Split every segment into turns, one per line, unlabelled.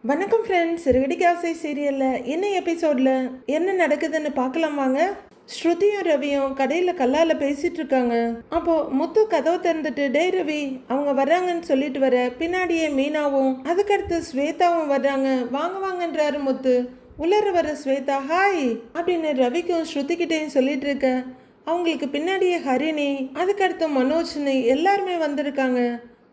வணக்கம் ஃப்ரெண்ட்ஸ், ரெடிக் ஆசை சீரியலில் என்ன எபிசோடில் என்ன நடக்குதுன்னு பார்க்கலாம் வாங்க. ஸ்ருதியும் ரவியும் கடையில் கல்லால் பேசிகிட்டு இருக்காங்க. அப்போது முத்து கதவை திறந்துட்டு, டே ரவி அவங்க வர்றாங்கன்னு சொல்லிட்டு வர பின்னாடியே மீனாவும் அதுக்கடுத்து ஸ்வேதாவும் வர்றாங்க. வாங்க வாங்கன்றாரு முத்து. உள்ளர வர ஸ்வேதா ஹாய் அப்படின்னு ரவிக்கும் ஸ்ருதிக்கிட்டையும் சொல்லிட்டு இருக்க, அவங்களுக்கு பின்னாடியே ஹரிணி அதுக்கடுத்து மனோஜ்னு எல்லாருமே வந்திருக்காங்க.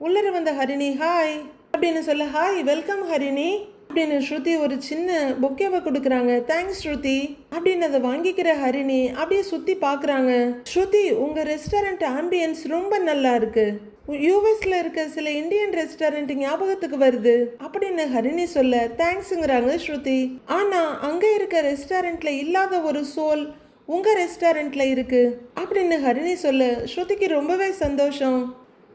உள்ளர வந்த ஹரிணி ஹாய் அப்படின்னு சொல்ல, ஹாய் வெல்கம் ஹரிணி அப்படின்னு ஸ்ருதி ஒரு சின்ன பொக்கேவை கொடுக்குறாங்க. தேங்க்ஸ் ஸ்ருதி அப்படின்னு அதை வாங்கிக்கிற ஹரிணி அப்படியே சுற்றி பார்க்குறாங்க. ஸ்ருதி உங்கள் ரெஸ்டாரண்ட் ஆம்பியன்ஸ் ரொம்ப நல்லா இருக்கு, யூஎஸ்ல இருக்க சில இந்தியன் ரெஸ்டாரண்ட் ஞாபகத்துக்கு வருது அப்படின்னு ஹரிணி சொல்ல, தேங்க்ஸுங்கிறாங்க ஸ்ருதி. ஆனால் அங்கே இருக்க ரெஸ்டாரண்ட்ல இல்லாத ஒரு சோல் உங்கள் ரெஸ்டாரண்ட்ல இருக்கு அப்படின்னு ஹரிணி சொல்ல, ஸ்ருதிக்கு ரொம்பவே சந்தோஷம்.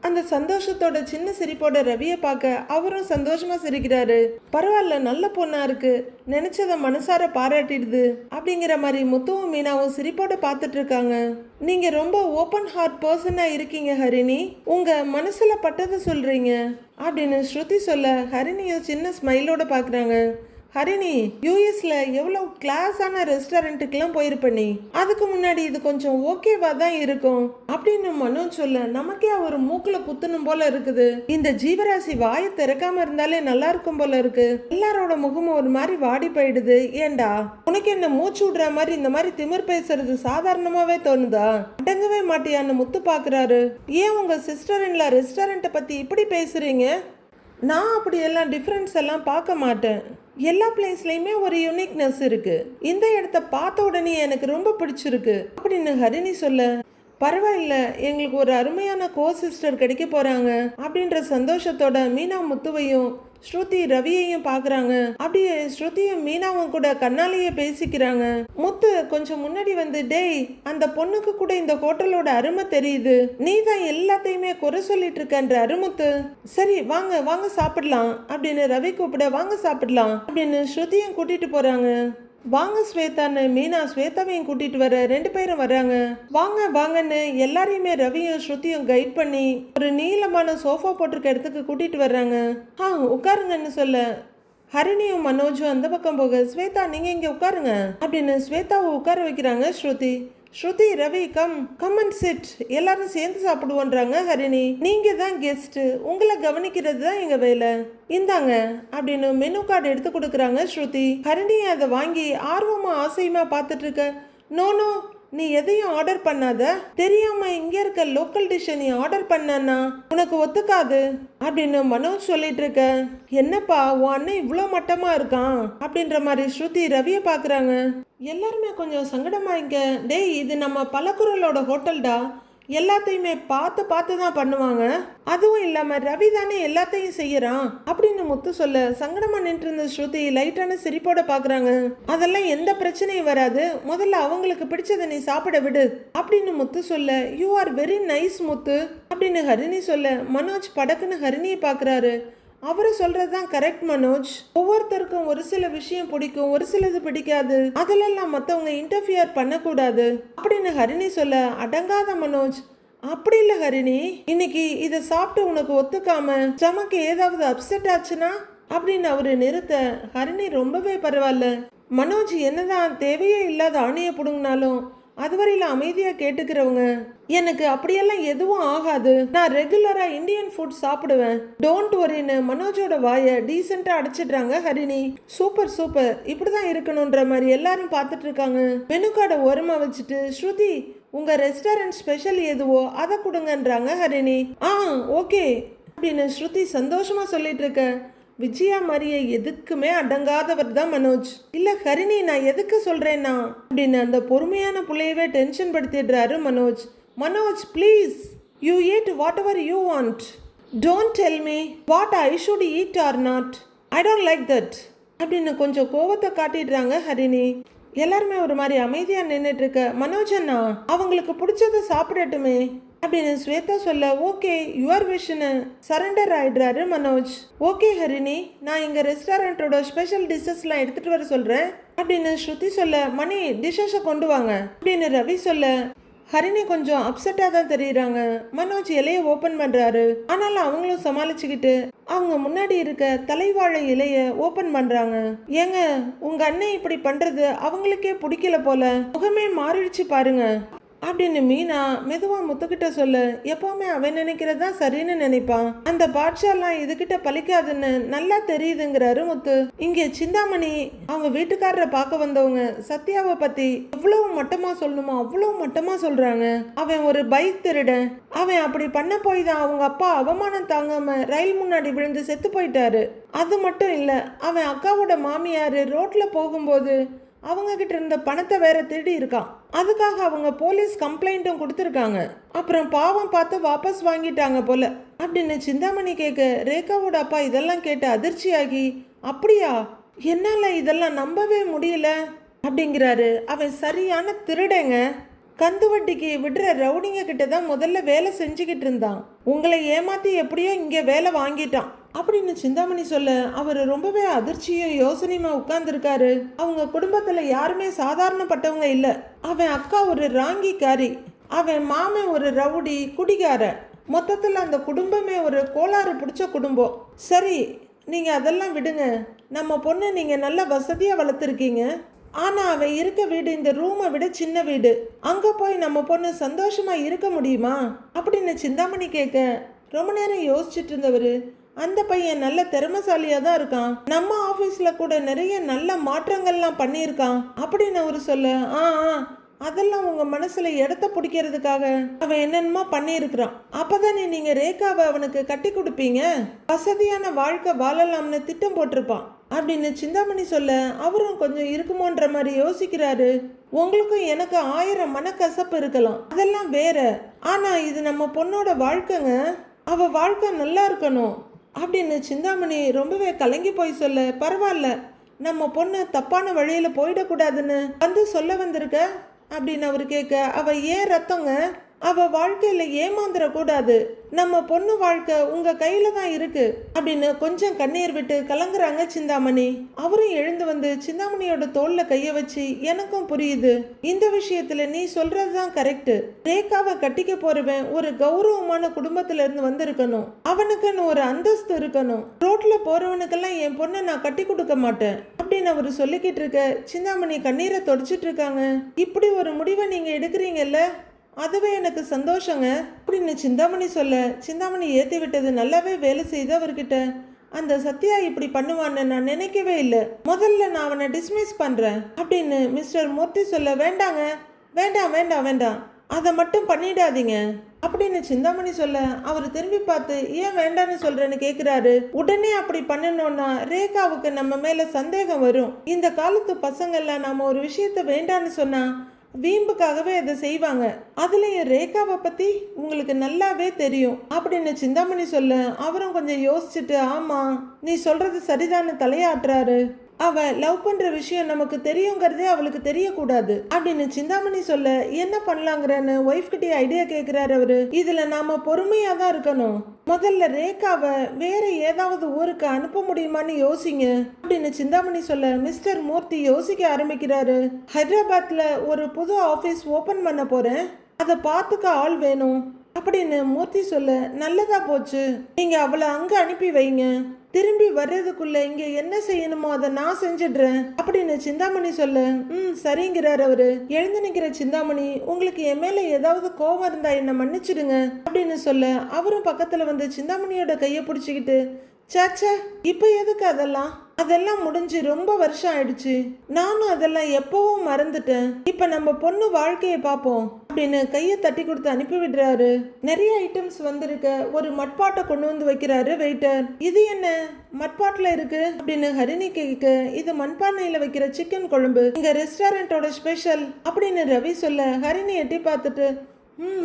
அந்த சந்தோஷத்தோட சின்ன சிரிப்போட ரவியை பார்க்க அவரும் சந்தோஷமா சிரிக்கிறாரு. பரவாயில்ல, நல்ல பொண்ணா இருக்கு, நினைச்சதை மனசார பாராட்டிடுது அப்படிங்கிற மாதிரி முத்துவும் மீனாவும் சிரிப்போட பார்த்துட்டு இருக்காங்க. நீங்க ரொம்ப ஓப்பன் ஹார்ட் பர்சனா இருக்கீங்க ஹரிணி, உங்க மனசுல பட்டதை சொல்றீங்க அப்படின்னு ஸ்ருதி சொல்ல, ஹரிணியும் சின்ன ஸ்மைலோட பாக்குறாங்க. ஹரிணி, யூஎஸ்ல எவ்வளோ கிளாஸான ரெஸ்டாரண்ட்டுக்கெல்லாம் போயிருப்ப நீ, அதுக்கு முன்னாடி இது கொஞ்சம் ஓகேவா தான் இருக்கும் அப்படின்னு மனோஜ் சொல்ல, நமக்கே ஒரு மூக்குல குத்தணும் போல இருக்குது, இந்த ஜீவராசி வாயை திறக்காம இருந்தாலே நல்லா இருக்கும் போல இருக்கு, எல்லாரோட முகமும் ஒரு மாதிரி வாடி போயிடுது, ஏண்டா உனக்கு என்ன மூச்சு விடுற மாதிரி இந்த மாதிரி திமிர் பேசுறது சாதாரணமாவே தோணுதா, அடங்கவே மாட்டியான்னு முத்து பாக்குறாரு. ஏன் உங்க சிஸ்டர் இன்லா ரெஸ்டாரண்ட்டை பத்தி இப்படி பேசுறீங்க? நான் அப்படியெல்லாம் டிஃப்ரென்ஸ் எல்லாம் பார்க்க மாட்டேன், எல்லா பிளேஸ்லையுமே ஒரு யூனிக்னஸ் இருக்கு, இந்த இடத்த பார்த்த உடனே எனக்கு ரொம்ப பிடிச்சிருக்கு அப்படின்னு ஹரிணி சொல்ல, பரவாயில்ல எங்களுக்கு ஒரு அருமையான கோ சிஸ்டர் கிடைக்க போறாங்க அப்படின்ற சந்தோஷத்தோட மீனா முத்துவையும் ஸ்ருதி ரவியையும் பாக்குறாங்க. அப்படியே ஸ்ருதியும் மீனாவும் கூட கண்ணாலேயே பேசிக்கிறாங்க. முத்து கொஞ்சம் முன்னாடி வந்து, டேய் அந்த பொண்ணுக்கு கூட இந்த ஹோட்டலோட அருமை தெரியுது, நீ தான் எல்லாத்தையுமே குறை சொல்லிட்டு இருக்கன்ற அருமுத்து, சரி வாங்க வாங்க சாப்பிடலாம் அப்படின்னு ரவி கூப்பிட, வாங்க சாப்பிடலாம் அப்படின்னு ஸ்ருதியும் கூட்டிட்டு போறாங்க. வாங்க ஸ்வேதான்னு மீனா ஸ்வேதாவையும் கூட்டிட்டு வர ரெண்டு பேரும் வர்றாங்க. வாங்க வாங்கன்னு எல்லாரையுமே ரவியும் ஸ்ருதியும் கைட் பண்ணி ஒரு நீளமான சோஃபா போட்டிருக்க இடத்துக்கு கூட்டிட்டு வர்றாங்க. உட்காருங்கன்னு சொல்ல, ஹரிணியும் மனோஜும் அந்த பக்கம் போக, ஸ்வேதா நீங்க இங்க உட்காருங்க அப்படின்னு ஸ்வேதாவை உட்கார வைக்கிறாங்க Shruti. Shruti, Ravi come come and sit, எல்லாரும் சேர்ந்து சாப்பிடுவோன்றாங்க ஹரிணி. நீங்க தான் கெஸ்ட், உங்களை கவனிக்கிறது தான் எங்க வேலை, இந்தாங்க அப்படின்னு மெனு கார்டு எடுத்து கொடுக்குறாங்க ஸ்ருதி. ஹரிணி அதை வாங்கி ஆர்வமா ஆசையுமா பார்த்துட்டு இருக்க, நோ நோ நீ எதையும் ஆர்டர் பண்ணாத, தெரியாம இங்க இருக்க லோக்கல் டிஷ்ஷை நீ ஆர்டர் பண்ணனா உனக்கு ஒத்துக்காது அப்படின்னு மனோஜ் சொல்லிட்டு இருக்க. என்னப்பா உன் அண்ணன் இவ்வளோ மட்டமா இருக்கான் அப்படின்ற மாதிரி ஸ்ருதி ரவியை பாக்குறாங்க. எல்லாருமே கொஞ்சம் சங்கடமாயிங்க. டேய் இது நம்ம பலகுரலோட ஹோட்டல்டா, எல்லாத்தையுமே பார்த்து பார்த்து தான் பண்ணுவாங்க, அதுவும் இல்லாம ரவி தானே எல்லாத்தையும் செய்யறான் அப்படின்னு முத்து சொல்ல, சங்கடமா நின்று இருந்த ஸ்ருதி லைட்டான சிரிப்போட பாக்குறாங்க. அதெல்லாம் எந்த பிரச்சனையும் வராது, முதல்ல அவங்களுக்கு பிடிச்சதை நீ சாப்பிட விடு அப்படின்னு முத்து சொல்ல, யூ ஆர் வெரி நைஸ் முத்து அப்படின்னு ஹரிணி சொல்ல, மனோஜ் படக்குன்னு ஹரிணியை பாக்குறாரு. அவரு சொல்றதுதான் கரெக்ட் மனோஜ், ஒவ்வொருத்தருக்கும் ஒரு சில விஷயம் பிடிக்கும், ஒரு சிலது பிடிக்காது, அதிலெல்லாம் மற்றவங்க இன்டர்ஃபியர் பண்ணக்கூடாது அப்படின்னு ஹரிணி சொல்ல, அடங்காத மனோஜ், அப்படி இல்லை ஹரிணி, இன்னைக்கு இதை சாப்பிட்டு உனக்கு ஒத்துக்காம ஸ்டமக்கு ஏதாவது அப்செட் ஆச்சுன்னா அப்படின்னு அவரு நிறுத்த, ஹரிணி ரொம்பவே பரவாயில்ல, மனோஜ் என்னதான் தேவையே இல்லாத ஆணியை பிடுங்கினாலும் அதுவரையில அமைதியா கேட்டுக்கிறவங்க, எனக்கு அப்படியெல்லாம் எதுவும் ஆகாது, நான் ரெகுலரா இந்தியன் ஃபுட் சாப்பிடுவேன், டோன்ட் வரின்னு மனோஜோட வாயை டீசெண்டா அடிச்சிடுறாங்க ஹரிணி. சூப்பர் சூப்பர், இப்படிதான் இருக்கணும்ன்ற மாதிரி எல்லாரும் பார்த்துட்டு இருக்காங்க. மெனு கார்டை ஓரமா வச்சுட்டு, ஸ்ருதி உங்க ரெஸ்டாரண்ட் ஸ்பெஷல் எதுவோ அதை கொடுங்கன்றாங்க ஹரிணி. ஓகே அப்படின்னு ஸ்ருதி சந்தோஷமா சொல்லிட்டு இருக்க, விஜயா மாதிரியே எதுக்குமே அடங்காதவர் தான் மனோஜ். இல்ல ஹரிணி நான் எதுக்கு சொல்றேன்னா அப்படின்னு அந்த பொறுமையான புள்ளையவே டென்ஷன் படுத்திடுறாரு Manoj. Manoj please, you eat whatever you want, don't tell me what I should eat or not, I don't like that அப்படின்னு கொஞ்சம் கோவத்தை காட்டிடுறாங்க ஹரிணி. எல்லாருமே ஒரு மாதிரி அமைதியா நின்றுட்டு இருக்க, மனோஜ் அண்ணா அவங்களுக்கு பிடிச்சதை சாப்பிடட்டுமே அப்படின்னு ஸ்வேதா சொல்ல, ஓகே யுவர் விஷன்னு சரண்டர் ஆயிடுறாரு மனோஜ். ஓகே ஹரிணி, நான் எங்க ரெஸ்டாரண்டோட ஸ்பெஷல் டிஷ்ஷஸ்லாம் எடுத்துட்டு வர சொல்றேன் அப்படின்னு ஸ்ருதி சொல்ல, மணி டிஷ்ஷஸை கொண்டு வாங்க அப்படின்னு ரவி சொல்ல, ஹரிணி கொஞ்சம் அப்செட்டா தான் தெரியுறாங்க. மனோஜ் இலைய ஓபன் பண்றாரு. ஆனாலும் அவங்களும் சமாளிச்சுக்கிட்டு அவங்க முன்னாடி இருக்க தலைவாழை இலைய ஓபன் பண்றாங்க. ஏங்க, உங்க அண்ணன் இப்படி பண்றது அவங்களுக்கே பிடிக்கல போல, முகமே மாறிடுச்சு பாருங்க அப்படின்னு மீனா மெதுவா முத்துக்கிட்ட சொல்ல, எப்பவுமே அவன் நினைக்கிறதா சரின்னு நினைப்பான். அந்த பாட்ஷாலாம் இதுகிட்ட பலிக்காதுன்னு நல்லா தெரியுதுங்கிறாரு முத்து. இங்க சிந்தாமணி அவங்க வீட்டுக்காரரை பார்க்க வந்தவங்க சத்யாவை பத்தி எவ்வளவு மட்டமா சொல்லணுமோ அவ்வளவு மட்டமா சொல்றாங்க. அவன் ஒரு பைக் திருடன், அவன் அப்படி பண்ண போய் தான் அவங்க அப்பா அவமானம் தாங்காம ரயில் முன்னாடி விழுந்து செத்து போயிட்டாரு. அது மட்டும் இல்ல, அவன் அக்காவோட மாமியாரு ரோட்ல போகும்போது அவங்க கிட்ட இருந்த பணத்தை வேற திருடி இருக்கான். அதுக்காக அவங்க போலீஸ் கம்ப்ளைண்ட்டும் கொடுத்துருக்காங்க. அப்புறம் பாவம் பார்த்து வாபஸ் வாங்கிட்டாங்க போல அப்படின்னு சிந்தாமணி கேட்க, ரேகாவோட அப்பா இதெல்லாம் கேட்டு அதிர்ச்சியாகி, அப்படியா, என்னால இதெல்லாம் நம்பவே முடியல அப்படிங்கிறாரு. அவன் சரியான திருடங்க. கந்து வட்டிக்கு விடுற ரவுடிங்க கிட்ட தான் முதல்ல வேலை செஞ்சுக்கிட்டு இருந்தான். உங்களை ஏமாத்தி எப்படியோ இங்க வேலை வாங்கிட்டான் அப்படின்னு சிந்தாமணி சொல்ல, அவர் ரொம்பவே அதிர்ச்சியும் யோசனையுமா உட்கார்ந்துருக்காரு. அவங்க குடும்பத்துல யாருமே சாதாரணப்பட்டவங்க இல்ல. அவன் அக்கா ஒரு ராங்கிக்காரி, அவன் மாமன் ஒரு ரவுடி குடிகார, மொத்தத்துல அந்த குடும்பமே ஒரு கோளாறு பிடிச்ச குடும்பம். சரி, நீங்க அதெல்லாம் விடுங்க. நம்ம பொண்ணு நீங்க நல்ல வசதியா வளர்த்துருக்கீங்க. ஆனா அவன் இருக்க வீடு இந்த ரூமை விட சின்ன வீடு. அங்க போய் நம்ம பொண்ணு சந்தோஷமா இருக்க முடியுமா அப்படின்னு சிந்தாமணி கேட்க, ரொம்ப நேரம் யோசிச்சுட்டு இருந்தவரு, அந்த பையன் நல்ல திறமைசாலியா தான் இருக்கான், நம்ம ஆபீஸ்ல கூட நிறைய நல்ல மாற்றங்கள்லாம் பண்ணியிருக்கான் அப்படின்னு அவரு சொல்ல, அதெல்லாம் உங்க மனசுல இடத்த பிடிக்கிறதுக்காக அவன் என்னென்னமோ பண்ணியிருக்கிறான். அப்பதானே நீங்க ரேகாவை அவனுக்கு கட்டி கொடுப்பீங்க, வசதியான வாழ்க்கை வாழலாம்னு திட்டம் போட்டிருப்பான் அப்படின்னு சிந்தாமணி சொல்ல, அவரும் கொஞ்சம் இருக்குமோன்ற மாதிரி யோசிக்கிறாரு. உங்களுக்கும் எனக்கு 1000 மனக்கசப்பு இருக்கலாம், அதெல்லாம் வேற. ஆனா இது நம்ம பொண்ணோட வாழ்க்கைங்க, அவ வாழ்க்கை நல்லா இருக்கணும் அப்படின்னு சிந்தாமணி ரொம்பவே கலங்கி போய் சொல்ல, பரவாயில்ல, நம்ம பொண்ணு தப்பான வழியில போயிடக்கூடாதுன்னு வந்து சொல்ல வந்திருக்க அப்படின்னு அவரு கேட்க, அவ ஏன் ரத்தங்க, அவ வாழ்க்கையில ஏமாந்துடக்கூடாது, நம்ம பொண்ணு வாழ்க்கை உங்க கையில தான் இருக்கு அப்படின்னு கொஞ்சம் கண்ணீர் விட்டு கலங்குறாங்க சிந்தாமணி. அவரும் எழுந்து வந்து சிந்தாமணியோட தோல்ல கைய வச்சு, எனக்கும் புரியுது, இந்த விஷயத்துல நீ சொல்றதுதான் கரெக்ட். ரேகாவை கட்டிக்க போறவன் ஒரு கௌரவமான குடும்பத்துல இருந்து வந்திருக்கணும், அவனுக்குன்னு ஒரு அந்தஸ்து இருக்கணும். ரோட்ல போறவனுக்கெல்லாம் என் பொண்ணை நான் கட்டி கொடுக்க மாட்டேன் அப்படின்னு அவரு சொல்லிக்கிட்டு இருக்க, சிந்தாமணி கண்ணீரை தொடச்சிட்டு இருக்காங்க. இப்படி ஒரு முடிவை நீங்க எடுக்கிறீங்கல்ல, அதுவே எனக்கு சந்தோஷங்க அப்படின்னு சிந்தாமணி சொல்ல, சிந்தாமணி ஏற்றி விட்டது நல்லாவே வேலை செய்து அவர்கிட்ட. அந்த சத்யா இப்படி பண்ணுவான்னு நான் நினைக்கவே இல்லை, முதல்ல நான் அவனை டிஸ்மிஸ் பண்றேன் அப்படின்னு மிஸ்டர் மூர்த்தி சொல்ல, வேண்டாங்க, வேண்டாம் வேண்டாம் வேண்டாம், அதை மட்டும் பண்ணிடாதீங்க அப்படின்னு சிந்தாமணி சொல்ல, அவர் திரும்பி பார்த்து, ஏன் வேண்டான்னு சொல்றேன்னு கேட்கிறாரு. உடனே அப்படி பண்ணணும்னா ரேகாவுக்கு நம்ம மேல சந்தேகம் வரும். இந்த காலத்து பசங்கள்லாம் நாம ஒரு விஷயத்த வேண்டான்னு சொன்னா வீம்புக்காகவே அதை செய்வாங்க. அதுலயும் ரேகாவை பத்தி உங்களுக்கு நல்லாவே தெரியும் அப்படின்னு சிந்தாமணி சொல்ல, அவரும் கொஞ்சம் யோசிச்சுட்டு, ஆமா நீ சொல்றது சரிதான்னு தலையாட்டுறாரு. அவ லவ் பண்ற விஷயம் நமக்கு தெரியுங்கிறதே அவளுக்கு தெரியக்கூடாது அப்படின்னு சிந்தாமணி சொல்ல, என்ன பண்ணலாங்கிறன்னு ஒய்ஃப் கிட்டே ஐடியா கேட்கிறாரு அவரு. இதுல நாம பொறுமையா தான் இருக்கணும். முதல்ல ரேகாவை வேற ஏதாவது ஊருக்கு அனுப்ப முடியுமான்னு யோசிங்க அப்படின்னு சிந்தாமணி சொல்ல, மிஸ்டர் மூர்த்தி யோசிக்க ஆரம்பிக்கிறாரு. ஹைதராபாத்ல ஒரு புது ஆபீஸ் ஓபன் பண்ண போறேன், அதை பார்த்துக்க ஆள் வேணும் அப்படின்னு மூர்த்தி சொல்ல, நல்லதா போச்சு, நீங்க அவளை அங்க அனுப்பி வைங்க, திரும்பி வர்றதுக்குள்ள இங்க என்ன செய்யணுமோ அதை நான் செஞ்சிடுறேன் அப்படின்னு சிந்தாமணி சொல்ல, சரிங்கிறார் அவரு. எழுந்து நிக்கிற சிந்தாமணி, உங்களுக்கு என் மேல ஏதாவது கோவம் இருந்தா என்ன மன்னிச்சிடுங்க அப்படின்னு சொல்ல, அவரும் பக்கத்துல வந்து சிந்தாமணியோட கைய பிடிச்சுக்கிட்டு, சாச்சா இப்ப எதுக்கு அதெல்லாம் முடிஞ்சு ரொம்ப வருஷம் ஆயிடுச்சு, நானும் அதெல்லாம் எப்பவும் மறந்துட்டேன், இப்ப நம்ம பொண்ணு வாழ்க்கையை பார்ப்போம் அப்படின்னு கையை தட்டி கொடுத்து அனுப்பி விடுறாரு. நிறைய ஐட்டம்ஸ் வந்திருக்க ஒரு மட்பாட்டை கொண்டு வந்து வைக்கிறாரு வெயிட்டர். இது என்ன மட்பாட்டில் இருக்கு அப்படின்னு ஹரிணி கேட்க, இது மண்பானையில வைக்கிற சிக்கன் குழம்பு, இங்க ரெஸ்டாரண்டோட ஸ்பெஷல் அப்படின்னு ரவி சொல்ல, ஹரிணி எட்டி பார்த்துட்டு,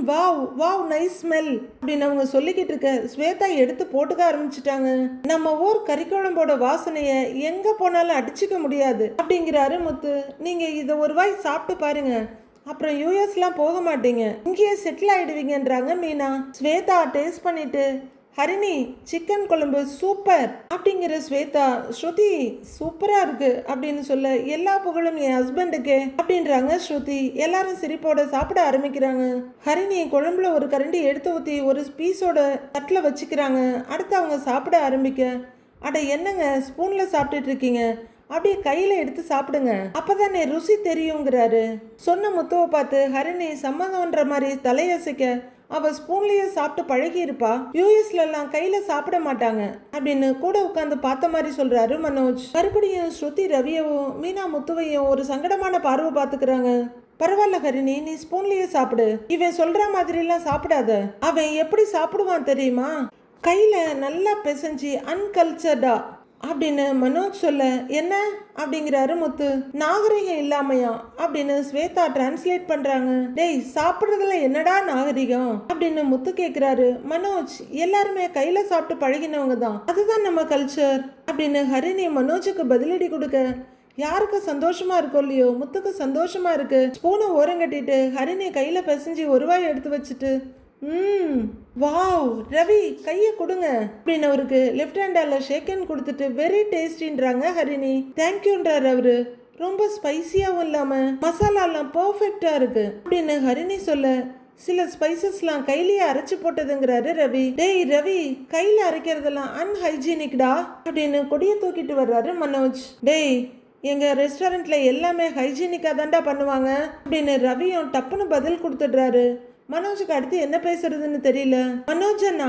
வாவ் வாவ் நைஸ் ஸ்மெல் அப்படின்னு அவங்க சொல்லிக்கிட்டு இருக்க, ஸ்வேதா எடுத்து போட்டுக்க ஆரம்பிச்சுட்டாங்க. நம்ம ஊர் கறிக்குழம்போட வாசனைய எங்க போனாலும் அடிச்சுக்க முடியாது அப்படிங்கிறாரு முத்து. நீங்க இதை ஒரு வாய் சாப்பிட்டு பாருங்க, அப்புறம் யூஎஸ்லாம் போக மாட்டீங்க, இங்கேயே செட்டில் ஆயிடுவீங்கன்றாங்க மீனா. ஸ்வேதா டேஸ்ட் பண்ணிட்டு, ஹரிணி சிக்கன் குழம்பு சூப்பர் அப்படிங்கிற ஸ்வேதா ஸ்ருதி சூப்பரா இருக்கு அப்படின்னு சொல்ல எல்லா புகழும் என் ஹஸ்பண்டுக்கு அப்படின்றாங்க ஸ்ருதி. எல்லாரும் சிரிப்போட சாப்பிட ஆரம்பிக்கிறாங்க. ஹரிணி குழம்புல ஒரு கரண்டி எடுத்து ஊற்றி ஒரு பீஸோட தட்டில் வச்சுக்கிறாங்க. அடுத்து அவங்க சாப்பிட ஆரம்பிக்க, அட என்னங்க ஸ்பூன்ல சாப்பிட்டுட்டு இருக்கீங்க, அப்படியே கையில எடுத்து சாப்பிடுங்க, அப்பதானே ருசி தெரியுங்கிறாரு. சொன்ன முத்துவை பார்த்து ஹரிணி சம்மதம்ன்ற மாதிரி தலையசைக்க, அவ ஸ்பூன்லயே சாப்பிட்டு பழகி இருப்பா, யூஎஸ்ல எல்லாம் கையில சாப்பிட மாட்டாங்க அப்படின்னு கூட உட்காந்து பார்த்த மாதிரி சொல்றாரு மனோஜ். மறுபடியும் ஸ்ருதி ரவியவும் மீனா முத்துவையும் ஒரு சங்கடமான பார்வை பார்த்துக்கிறாங்க. பரவாயில்ல ஹரிணி, நீ ஸ்பூன்லயே சாப்பிடு, இவன் சொல்ற மாதிரி எல்லாம் சாப்பிடாத, அவன் எப்படி சாப்பிடுவான் தெரியுமா, கையில நல்லா பிசைஞ்சு அன்கல்ச்சர்டா அப்படின்னு மனோஜ் சொல்ல, என்ன அப்படிங்கிறாரு முத்து. நாகரிகம் இல்லாமையா அப்படின்னு ஸ்வேதா டிரான்ஸ்லேட் பண்றாங்க. டேய் சாப்பிடுறதுல என்னடா நாகரிகம் அப்படின்னு முத்து கேக்குறாரு. மனோஜ் எல்லாருமே கையில சாப்பிட்டு பழகினவங்க தான், அதுதான் நம்ம கல்ச்சர் அப்படின்னு ஹரிணி மனோஜுக்கு பதிலடி கொடுக்க, யாருக்கு சந்தோஷமா இருக்கோ இல்லையோ முத்துக்கு சந்தோஷமா இருக்கு. ஸ்பூனை ஓரங்கட்டிட்டு ஹரிணி கையில பிசைஞ்சு ஒரு வாய் எடுத்து வச்சுட்டு, வாவ் ரவி கையை கொடுங்க அப்படின்னு அவருக்கு லெஃப்ட் ஹேண்டால ஷேக் ஹேண்ட் கொடுத்துட்டு வெரி டேஸ்டின்றாங்க ஹரிணி. தேங்க்யூன்றார் அவரு. ரொம்ப ஸ்பைசியாவும் இல்லாம மசாலாலாம் பர்ஃபெக்டா இருக்கு அப்படின்னு ஹரிணி சொல்ல, சில ஸ்பைசஸ்லாம் கையிலேயே அரைச்சு போட்டதுங்கிறாரு ரவி. டேய் ரவி, கையில அரைக்கிறதெல்லாம் அன்ஹைஜீனிக்டா அப்படின்னு கொடியை தூக்கிட்டு வர்றாரு மனோஜ். டேய் எங்க ரெஸ்டாரண்ட்ல எல்லாமே ஹைஜீனிக்கா தான்டா பண்ணுவாங்க அப்படின்னு ரவியும் டப்புன்னு பதில் கொடுத்துடுறாரு. மனோஜுக்கு அடுத்து என்ன பேசுறதுன்னு தெரியல. மனோஜ் அண்ணா,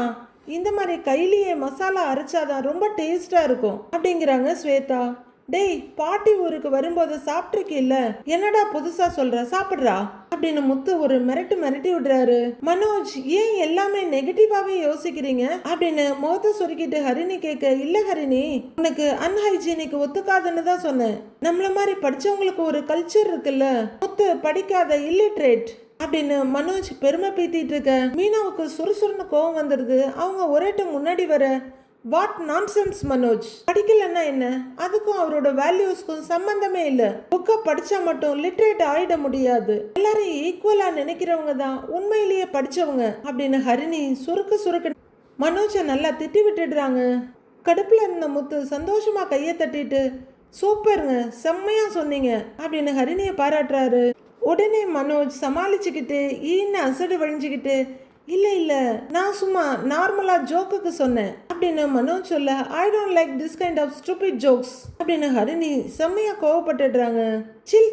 இந்த மாதிரி கையிலேயே மசாலா அரைச்சாதான் ரொம்ப டேஸ்டா இருக்கும் அப்படிங்கிறாங்க ஸ்வேதா. டேய் பாட்டி ஊருக்கு வரும்போது சாப்பிட்ருக்கில்ல, என்னடா புதுசா சொல்ற, சாப்பிட்றா அப்படின்னு முத்து ஒரு மிரட்டி விடுறாரு. மனோஜ் ஏன் எல்லாமே நெகட்டிவாவே யோசிக்கிறீங்க அப்படின்னு முகத்தை சுருக்கிட்டு ஹரிணி கேட்க, இல்ல ஹரிணி உனக்கு அன்ஹைஜீனிக் ஒத்துக்காதுன்னு தான் சொன்னேன், நம்மள மாதிரி படிச்சவங்களுக்கு ஒரு கல்ச்சர் இருக்குல்ல, முத்து படிக்காத இல்லிட்ரேட் அப்படின்னு மனோஜ் பெருமை பீத்திட்டு இருக்க மீனாவுக்கு சுறுசுறுன்னு கோவம் வந்துடுது. அவங்க ஒரேட்ட முன்னாடி வர, வாட் நான்சென்ஸ் மனோஜ், படிக்கலன்னா என்ன, அதுக்கும் அவரோட வேல்யூஸ்க்கும் சம்பந்தமே இல்லை, புக்கை படிச்சா மட்டும் லிட்ரேட் ஆயிட முடியாது, எல்லாரும் ஈக்குவலா நினைக்கிறவங்க தான் உண்மையிலேயே படிச்சவங்க அப்படின்னு ஹரிணி சுருக்கு மனோஜை நல்லா திட்டி விட்டுடுறாங்க. கடுப்புல இருந்த முத்து சந்தோஷமா கையை தட்டிட்டு, சூப்பருங்க செம்மையா சொன்னீங்க அப்படின்னு ஹரிணியை பாராட்டுறாரு. உடனே மனோஜ் சமாளிச்சுக்கிட்டு ஈன்னு அசடு வழிஞ்சுக்கிட்டு, இல்லை நான் சும்மா நார்மலா ஜோக்குக்கு சொன்னேன் அப்படின்னு மனோஜ் சொல்ல, I don't like this kind of stupid jokes அப்படின்னு ஹரிணி செம்மையா கோவப்பட்டுடுறாங்க.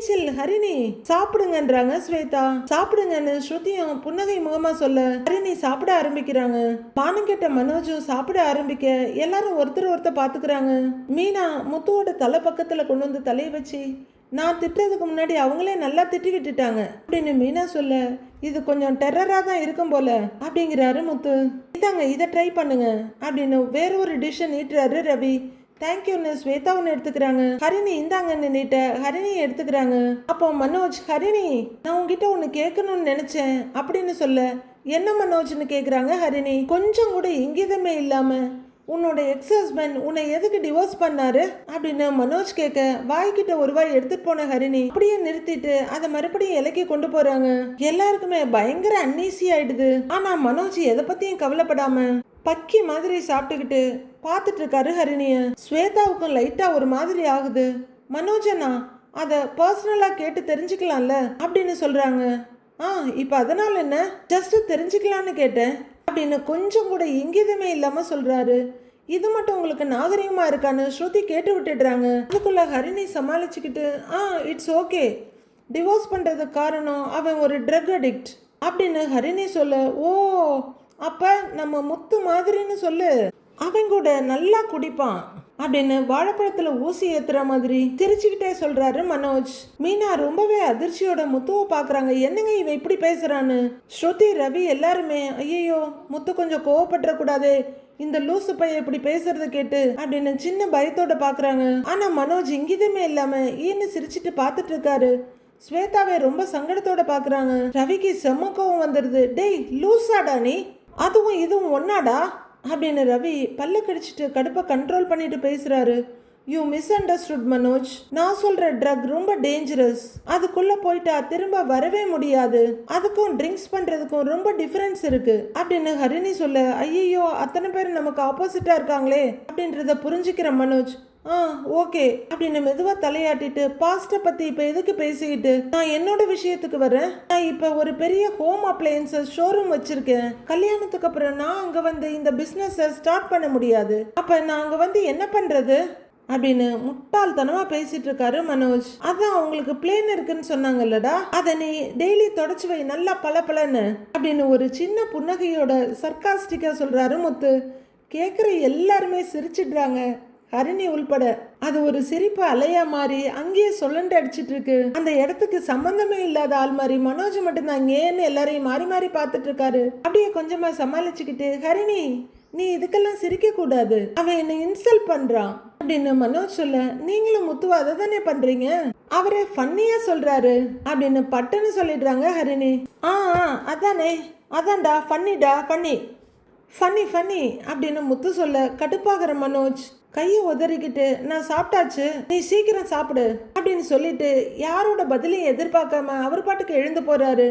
சில் ஹரிணி சாப்பிடுங்கன்றாங்க ஸ்வேதா. சாப்பிடுங்கன்னு ஸ்ருதியும் புன்னகை முகமா சொல்ல ஹரிணி சாப்பிட ஆரம்பிக்கிறாங்க. பானம் கெட்ட மனோஜும் சாப்பிட ஆரம்பிக்க எல்லாரும் ஒருத்தர் பாத்துக்கிறாங்க. மீனா முத்துவோட தலை பக்கத்துல கொண்டு வந்து தலையை வச்சு, நான் திட்டுறதுக்கு முன்னாடி அவங்களே நல்லா திட்டி விட்டுட்டாங்க அப்படின்னு மீனா சொல்ல, இது கொஞ்சம் டெரரா தான் இருக்கும் போல அப்படிங்கிறாரு முத்து. இதாங்க இதை ட்ரை பண்ணுங்க அப்படின்னு வேற ஒரு டிஷ்ஷை நீட்டுறாரு ரவி. தேங்க்யூன்னு ஸ்வேதா ஒன்று எடுத்துக்கிறாங்க. ஹரிணி இந்தாங்கன்னு நீட்ட ஹரிணியை எடுத்துக்கிறாங்க. அப்போ மனோஜ், ஹரிணி நான் உங்ககிட்ட ஒன்று கேட்கணும்னு நினைச்சேன் அப்படின்னு சொல்ல, என்ன மனோஜ்னு கேட்குறாங்க ஹரிணி. கொஞ்சம் கூட இங்கிதமே இல்லாம, உன்னோட எக்ஸ் ஹஸ்பண்ட் உன்னை எதுக்கு டிவோர்ஸ் பண்ணாரு அப்படின்னு மனோஜ் கேட்க, வாய்கிட்ட ஒரு வாய் எடுத்துட்டு போன ஹரிணி அப்படியே நிறுத்திட்டு அதை மறுபடியும் இலக்கி கொண்டு போறாங்க. எல்லாருக்குமே பயங்கர அன்னீசி ஆயிடுது. ஆனா மனோஜ் எதை பத்தியும் கவலைப்படாம பக்கி மாதிரி சாப்பிட்டுக்கிட்டு பார்த்துட்டு இருக்காரு ஹரிணிய. ஸ்வேதாவுக்கும் லைட்டா ஒரு மாதிரி ஆகுது. மனோஜனா அதை பர்சனலா கேட்டு தெரிஞ்சுக்கலாம்ல அப்படின்னு சொல்றாங்க. இப்ப அதனால என்ன, ஜஸ்ட் தெரிஞ்சுக்கலான்னு கேட்டேன் அப்படின்னு கொஞ்சம் கூட இங்கிதமே இல்லாம சொல்றாரு. இது மட்டும் உங்களுக்கு நாகரிகமா இருக்கான்னு ஸ்ருதி கேட்டு விட்டுடுறாங்க. அதுக்குள்ள ஹரிணி சமாளிச்சுக்கிட்டு, இட்ஸ் ஓகே, டிவோர்ஸ் பண்றதுக்கு காரணம் அவன் ஒரு ட்ரக் அடிக்ட் அப்படின்னு ஹரிணி சொல்ல, ஓ அப்ப நம்ம முத்து மாதிரின்னு சொல்லு, அவன் கூட நல்லா குடிப்பான் அப்படின்னு வாழைப்பழத்துல ஊசி ஏத்துற மாதிரி சிரிச்சுக்கிட்டே சொல்றாரு மனோஜ். மீனா ரொம்பவே அதிர்ச்சியோட முத்துவை பாக்குறாங்க. என்னங்க இவன் இப்படி பேசுறான்னு. ஸ்ருதி ரவி எல்லாருமே, ஐயோ முத்து கொஞ்சம் கோவப்பட்டுற கூடாது, இந்த லூசு பையன் இப்படி பேசுறத கேட்டு அப்படின்னு சின்ன பயத்தோட பாக்குறாங்க. ஆனா மனோஜ் இங்கிதமே இல்லாம ஈன்னு சிரிச்சிட்டு பாத்துட்டு இருக்காரு. ஸ்வேதாவே ரொம்ப சங்கடத்தோட பாக்குறாங்க. ரவிக்கு செம்ம கோவம் வந்துடுது. டேய் லூசாடா நீ, அதுவும் இதுவும் ஒன்னாடா அப்படின்னு ரவி பல்ல கடிச்சிட்டு கடுப்பை கண்ட்ரோல் பண்ணிட்டு பேசுறாரு. You miss understood Manoj. நான் சொல்ற ட்ரக் ரொம்ப டேஞ்சரஸ். அதுக்குள்ள போயிட்டா திரும்ப வரவே முடியாது. அதுக்கும் ட்ரிங்க்ஸ் பண்றதுக்கும் ரொம்ப டிஃபரன்ஸ் இருக்கு அப்படின்னு ஹரிணி சொல்ல, ஐயோ அத்தனை பேர் நமக்கு ஆப்போசிட்டா இருக்காங்களே அப்படின்றத புரிஞ்சுக்கிற மனோஜ், ஓகே அப்படின்னு மெதுவா தலையாட்டிட்டு, பாஸ்ட பத்தி இப்ப எதுக்கு பேசிக்கிட்டு, நான் என்னோட விஷயத்துக்கு வரேன். நான் இப்ப ஒரு பெரிய ஹோம் அப்ளையன்சஸ் ஷோரூம் வச்சிருக்கேன். கல்யாணத்துக்கு அப்புறம் நான் அங்க வந்து இந்த பிசினஸ் ஸ்டார்ட் பண்ண முடியாது. அப்ப நான் அங்க வந்து என்ன பண்றது அப்படின்னு முட்டாள்தனமா பேசிட்டு இருக்காரு மனோஜ். அதான் உங்களுக்கு பிளேன் இருக்குன்னு சொன்னாங்கல்லடா, அதை நீ டெய்லி தொடச்சு வை நல்லா பளபளன்னு அப்படின்னு ஒரு சின்ன புன்னகையோட சர்க்காஸ்டிக்கா சொல்றாரு முத்து. கேக்குற எல்லாருமே சிரிச்சிடுறாங்க, ஹரிணி உள்பட. அது ஒரு சிரிப்பு அலையா மாறி அங்கேயே சொல்லண்டு அடிச்சிட்டு இருக்கு. அந்த இடத்துக்கு சம்பந்தமே இல்லாத ஆள் மாதிரி மனோஜ் மட்டும்தான் ஏன்னு எல்லாரையும் மாறி மாறி பார்த்துட்டு இருக்காரு. அப்படியே கொஞ்சமா சமாளிச்சுக்கிட்டு, ஹரிணி நீ இதுக்கெல்லாம் சிரிக்க கூடாது, அவன் என்னை இன்சல்ட் பண்றான் அப்படின்னு மனோஜ் சொல்ல, நீங்களும் முத்துவா அதை தானே பண்றீங்க, அவரே ஃபன்னியா சொல்றாரு அப்படின்னு பட்டுன்னு சொல்லிடுறாங்க ஹரிணி. அதானே, அதான்டா ஃபன்னிடா, ஃபன்னி ஃபன்னி ஃபன்னி அப்படின்னு முத்து சொல்ல கடுப்பாகிற மனோஜ் கையை உதறிக்கிட்டு, நான் சாப்பிட்டாச்சு, நீ சீக்கிரம் சாப்பிடு அப்படின்னு சொல்லிட்டு யாரோட பதிலையும் எதிர்பார்க்காம அவர் பாட்டுக்கு எழுந்து போறாரு.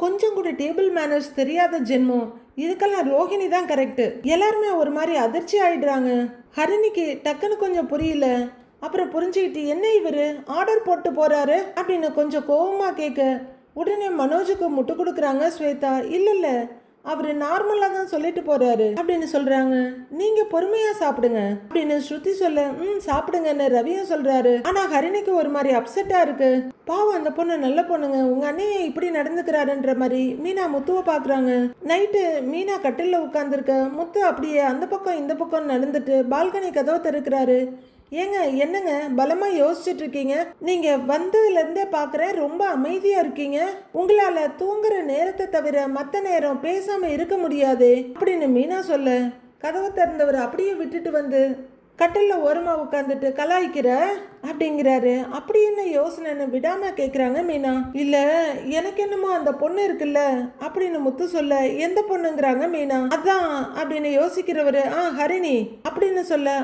கொஞ்சம் கூட டேபிள் மேனர்ஸ் தெரியாத ஜென்மம். இதுக்கெல்லாம் ரோஹிணி தான் கரெக்ட். எல்லாருமே ஒரு மாதிரி அதிர்ச்சி ஆயிடுறாங்க. ஹரிணிக்கு டக்குன்னு கொஞ்சம் புரியல. அப்புறம் புரிஞ்சுக்கிட்டு, என்ன இவரு ஆர்டர் போட்டு போறாரு அப்படின்னு கொஞ்சம் கோவமா கேட்க, உடனே மனோஜுக்கு முட்டு கொடுக்குறாங்க ஸ்வேதா. இல்ல அவரு நார்மலா தான் சொல்லிட்டு போறாரு அப்படின்னு சொல்றாங்க. நீங்க பொறுமையா சாப்பிடுங்க அப்படின்னு ஸ்ருதி சொல்ல, சாப்பிடுங்கன்னு ரவியும் சொல்றாரு. ஆனா ஹரிணிக்கு ஒரு மாதிரி அப்செட்டா இருக்கு. பாவம் அந்த பொண்ணு நல்ல பொண்ணுங்க, உங்க அண்ணையே இப்படி நடந்துக்கிறாருன்ற மாதிரி மீனா முத்துவை பாக்குறாங்க. நைட்டு மீனா கட்டில உட்கார்ந்துருக்க, முத்து அப்படியே அந்த பக்கம் இந்த பக்கம் நடந்துட்டு பால்கனி கதவை திறக்கிறாரு. ஏங்க என்னங்க பலமா யோசிச்சுட்டு இருக்கீங்க? நீங்க வந்ததுல இருந்தே பாக்குறேன் ரொம்ப அமைதியா இருக்கீங்க. உங்களால தூங்குற நேரத்தை தவிர மத்த நேரம் பேசாம இருக்க முடியாது அப்படின்னு மீனா சொல்ல, கதவை திறந்தவர் அப்படியே விட்டுட்டு வந்து கட்டில ஓரமா உட்காந்துட்டு கலாய்க்கிற அப்படிங்கிறாரு. அப்படி என்ன யோசனைன்னு விடாம கேக்குறாங்க மீனா. இல்ல எனக்கு என்னமோ அந்த பொண்ணு இருக்குல்ல அப்படின்னு முத்து சொல்ல, எந்த பொண்ணுங்கிறாங்க மீனா. அதான் அப்படின்னு யோசிக்கிறவரு, ஹரிணி அப்படின்னு சொல்ல,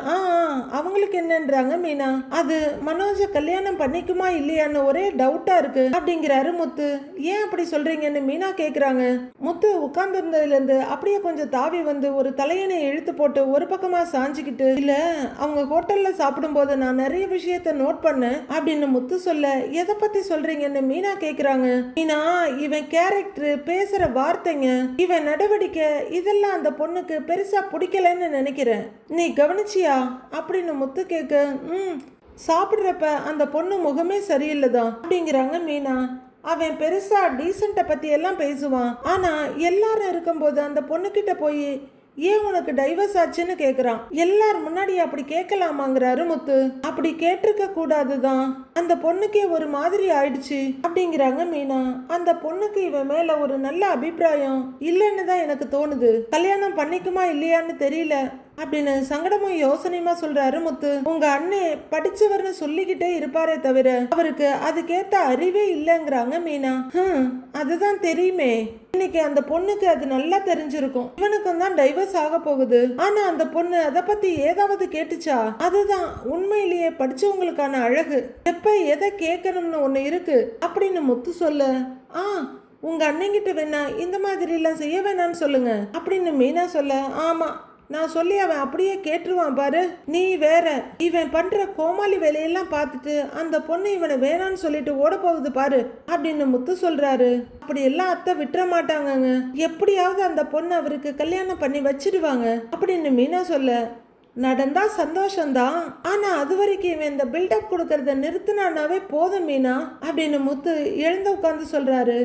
அவங்களுக்கு என்னன்றாங்க மீனா. அது மனோஜ கல்யாணம் பண்ணிக்குமா இல்லையான்னு ஒரே டவுட்டா இருக்கு அப்படிங்கிறாரு முத்து. ஏன் அப்படி சொல்றீங்கன்னு மீனா கேக்குறாங்க. முத்து உட்கார்ந்து இருந்ததுல இருந்து அப்படியே கொஞ்சம் தாவி வந்து ஒரு தலையணை இழுத்து போட்டு ஒரு பக்கமா சாஞ்சிக்கிட்டு, இல்ல அவங்க ஹோட்டல்ல சாப்பிடும் போது நான் நிறைய விஷயத்த நோட் பண்ணேன் அப்படின்னு முத்து சொல்ல, எதை பத்தி சொல்றீங்கன்னு மீனா கேக்குறாங்க. மீனா, இவன் கேரக்டர், பேசுற வார்த்தைங்க, இவன் நடவடிக்கை, இதெல்லாம் அந்த பொண்ணுக்கு பெருசா பிடிக்கலன்னு நினைக்கிறேன். நீ கவனிச்சியா அப்படின்னு முத்து கேட்க, சாப்பிடுறப்ப அந்த பொண்ணு முகமே சரியில்லைதான் அப்படிங்கிறாங்க மீனா. அவன் பெருசா டீசென்ட்டை பத்தி எல்லாம் பேசுவான். ஆனா எல்லாரும் இருக்கும்போது அந்த பொண்ணுகிட்ட போய் ஏன் உனக்கு டைவர்ஸ் ஆச்சுன்னு கேக்குறான். எல்லார் முன்னாடி அப்படி கேட்கலாமாங்கிறாரு முத்து. அப்படி கேட்டிருக்க கூடாதுதான், அந்த பொண்ணுக்கே ஒரு மாதிரி ஆயிடுச்சு அப்படிங்கிறாங்க மீனா. அந்த பொண்ணுக்கு இவன் மேல ஒரு நல்ல அபிப்பிராயம் இல்லைன்னு தான் எனக்கு தோணுது. கல்யாணம் பண்ணிக்குமா இல்லையான்னு தெரியல அப்படின்னு சங்கடமும் யோசனையுமா சொல்றாரு முத்து. உங்க அண்ணே படிச்சவர்னு சொல்லிக்கிட்டே இருப்பாரே தவிர அவருக்கு அதுக்கேத்த அறிவே இல்லைங்கிறாங்க மீனா. அதுதான் தெரியுமே, இன்னைக்கு அந்த பொண்ணுக்கு அது நல்லா தெரிஞ்சிருக்கும். இவனுக்கும் தான் டைவர்ஸ் ஆக போகுது. ஆனா அந்த பொண்ணு அதை பத்தி ஏதாவது கேட்டுச்சா? அதுதான் உண்மையிலேயே படிச்சவங்களுக்கான அழகு. எப்ப எதை கேட்கணும்னு ஒண்ணு இருக்கு அப்படின்னு முத்து சொல்ல, உங்க அண்ணங்கிட்ட வேணா இந்த மாதிரி எல்லாம் செய்ய வேணான்னு சொல்லுங்க அப்படின்னு மீனா சொல்ல, ஆமா நான் சொல்லி அவன் அப்படியே கேட்டுருவான் பாரு. நீ வேற, இவன் பண்ற கோமாளி வேலையெல்லாம் பார்த்துட்டு அந்த பொண்ணு இவனை வேணான்னு சொல்லிட்டு ஓட போகுது பாரு அப்படின்னு முத்து சொல்றாரு. அப்படி எல்லாம் அத்தை விட்டுற மாட்டாங்கங்க, எப்படியாவது அந்த பொண்ணு அவருக்கு கல்யாணம் பண்ணி வச்சிடுவாங்க அப்படின்னு மீனா சொல்ல, நடந்தா சந்தோஷம்தான், ஆனா அது வரைக்கும் இவன் இந்த பில்டப் கொடுக்கறத நிறுத்தினானாவே போதும் மீனா அப்படின்னு முத்து எழுந்து உட்காந்து சொல்றாரு.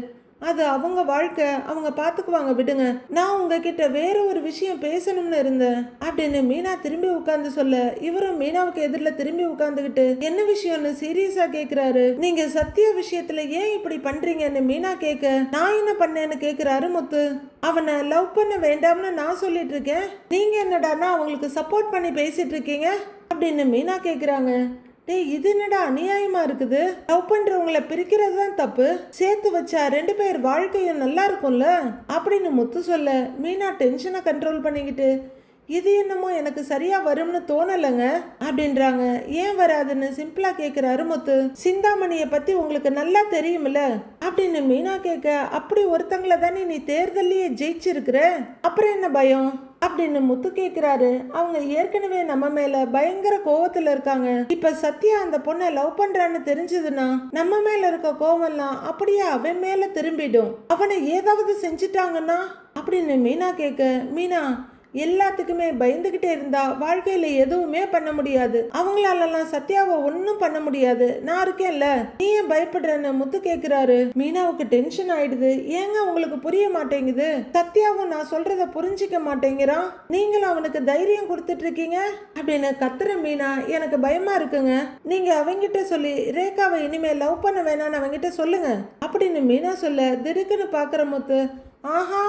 அது அவங்க வாழ்க்கை, அவங்க பாத்துக்குவாங்க, விடுங்க. நான் உங்ககிட்ட வேற ஒரு விஷயம் பேசணும்னு இருந்தேன் அப்படின்னு மீனா திரும்பி உட்கார்ந்து சொல்ல, இவரும் மீனாவுக்கு எதிரில் திரும்பி உட்கார்ந்துகிட்டு என்ன விஷயம்னு சீரியஸா கேக்குறாரு. நீங்க சத்திய விஷயத்துல ஏன் இப்படி பண்றீங்கன்னு மீனா கேட்க, நான் என்ன பண்ணேன்னு கேக்குறாரு முத்து. அவனை லவ் பண்ண வேண்டாம்னு நான் சொல்லிட்டு இருக்கேன், நீங்க என்னடானா அவங்களுக்கு சப்போர்ட் பண்ணி பேசிட்டு இருக்கீங்க அப்படின்னு மீனா கேக்குறாங்க. டேய், இது என்னடா அநியாயமா இருக்குது? லவ் பண்றவங்களை பிரிக்கிறது தான் தப்பு, சேர்த்து வச்சா 2 பேர் வாழ்க்கையும் நல்லா இருக்கும்ல அப்படின்னு முத்து சொல்ல, மீனா டென்ஷனை கண்ட்ரோல் பண்ணிக்கிட்டு, இது என்னமோ எனக்கு சரியா வரும்னு தோணலைங்க அப்படின்றாங்க. ஏன் வராதுன்னு சிம்பிளா கேக்குறாரு முத்து. சிந்தாமணிய பத்தி உங்களுக்கு நல்லா தெரியுமில்ல அப்படின்னு மீனா கேட்க, அப்படி ஒருத்தங்களை தானே நீ தேர்தலையே ஜெயிச்சிருக்கிற, அப்புறம் என்ன பயம் அப்படின்னு முத்து கேக்குறாரு. அவங்க ஏற்கனவே நம்ம மேல பயங்கர கோவத்துல இருக்காங்க. இப்ப சத்யா அந்த பொண்ணை லவ் பண்றான்னு தெரிஞ்சதுன்னா நம்ம மேல இருக்க கோவம்லாம் அப்படியே அவன் மேல திரும்பிடும். அவனை ஏதாவது செஞ்சுட்டாங்கன்னா அப்படின்னு மீனா கேட்க, மீனா எல்லாத்துக்குமே பயந்துகிட்டே இருந்தா வாழ்க்கையில எதுவுமே பண்ண முடியாது. அவங்களாலலாம் சத்யாவை ஒன்னும் பண்ண முடியாது. நான் இருக்கேன்ல, நீ ஏன் பயப்படுறன்னு முத்து கேக்குறாரு. மீனாவுக்கு டென்ஷன் ஆயிடுது. ஏங்க உங்களுக்கு புரிய மாட்டேங்குது? சத்யாவும் நான் சொல்றத புரிஞ்சிக்க மாட்டேங்கிறான், நீங்களும் அவனுக்கு தைரியம் கொடுத்துட்டு இருக்கீங்க அப்படின்னு கத்துற மீனா. எனக்கு பயமா இருக்குங்க, நீங்க அவங்கிட்ட சொல்லி ரேகாவை இனிமே லவ் பண்ண வேணான்னு அவங்கிட்ட சொல்லுங்க அப்படின்னு மீனா சொல்ல, திடுக்குன்னு பாக்குற முத்து, ஆஹா